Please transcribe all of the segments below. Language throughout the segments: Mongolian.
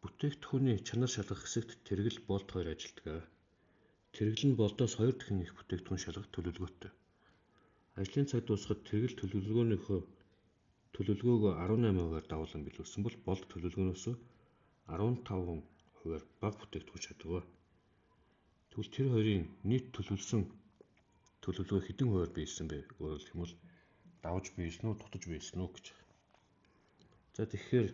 Бүтээгдэхүүний чанар шалгах хэсэгт тэргэл болт 2 ажилладаг. Тэргэл нь болдоос 2 дахин их бүтээгдэхүүн шалгах төлөвлөгөөтэй. Ажлын цаг дуусахад тэргэл төлөвлөгөөгөө 18%-аар давуулан биелүүлсэн бол болд төлөвлөгөөнөөс 15%-аар бага бүтээгдэхүүн шалгав. Тэгвэл тэр хоёрын нийт төлөвлөсөн төлөвлөгөө хэдэн хувиар биелсэн бэ? Өөрөөр хэлбэл давж биелсэн үү, дутаж биелсэн үү гэж. За тэгэхээр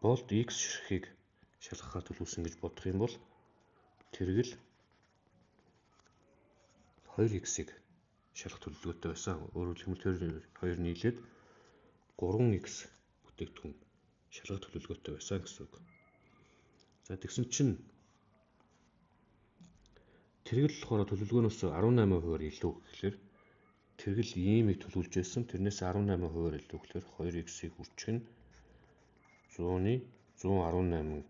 болд X ширхгийг шалгахаар төлөвлөсөн гэж бодох юм бол тэргэл 2x-ийг шалгах төлөвлөгөөтэй байсан. Өөрөөр хэлбэл тэр хоёр нийлээд 3x бүтээгдэхүүн шалгах төлөвлөгөөтэй байсан гэсэн үг. За тэгсэн чинь тэргэл болохоор төлөвлөгөөнөөс 18%-аар илүү гэхлээр тэргэл иймийг төлөвлөж байсан. Тэрнээс 18%-аар илүү гэхлээр 2x-ийг үржих нь 100-ны 118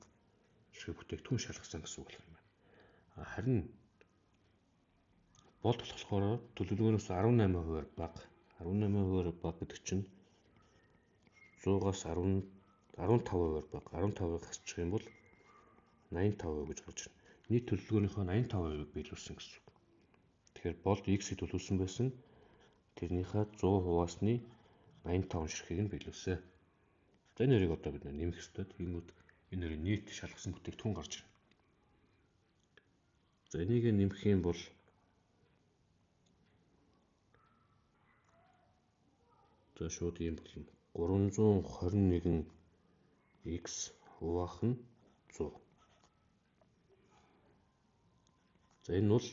ширхэг бүтээгдэхүүн шалгасан гэсэн үг болох юм байна. Харин болд болохоор төлөвлөгөөнөөс 18%-аар бага. 18%-аар бага гэдэг чинь 100-аас 15%-аар бага. 15%-ыг хасчих юм бол 85% гэж гарч ирнэ. Нийт төлөвлөгөөнийхөө 85%-ыг биелүүлсэн гэсэн үг. Тэгэхээр болд X-ийг төлөвлөсөн байсан. Тэрнийхээ 100%-аас нь 85 ширхгийг нь биелүүлсэн. За энэ нэрийг одоо бид нэмэх ёстой. Тиймүүд энэ нэрийн нийт шалгасан бүтээгдэхүүн гарч ирнэ. За энийг нэмэх юм бол за шууд ийм болно. 321 x хуваах нь 100. За энэ бол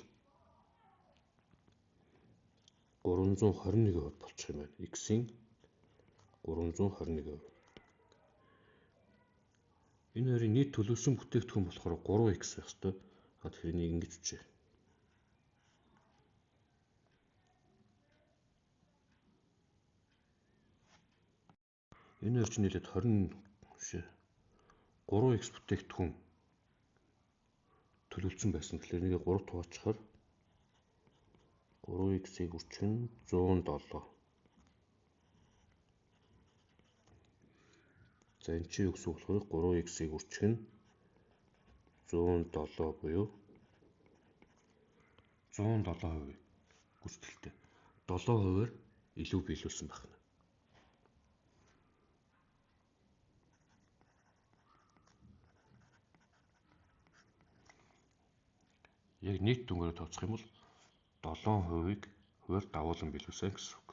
321% болчих юм байна. X-ийн 321%. Энэ хоёрын нийт төлөвлөсөн бүтээгдэхүүн болохоор 3x байх ёстой. Тэгэхээр энийг ингэж үчээ. Энэ хоёр чинь нийлээд 3x бүтээгдэхүүн төлөвлөсөн байсан. Тэгэхээр энийг 3 хуваачаар 3x-ийг үржих нь 107. За энэ чинь юу гэсэн үг болохоор 3x-ийг үржих нь 107 буюу 107% гүйцэтгэлтэй 7%-аар илүү биелүүлсэн байна. Яг нийт дүнгээр тооцох юм бол 7%-ийг хувиар давуулан биелүүлсэн гэсэн үг.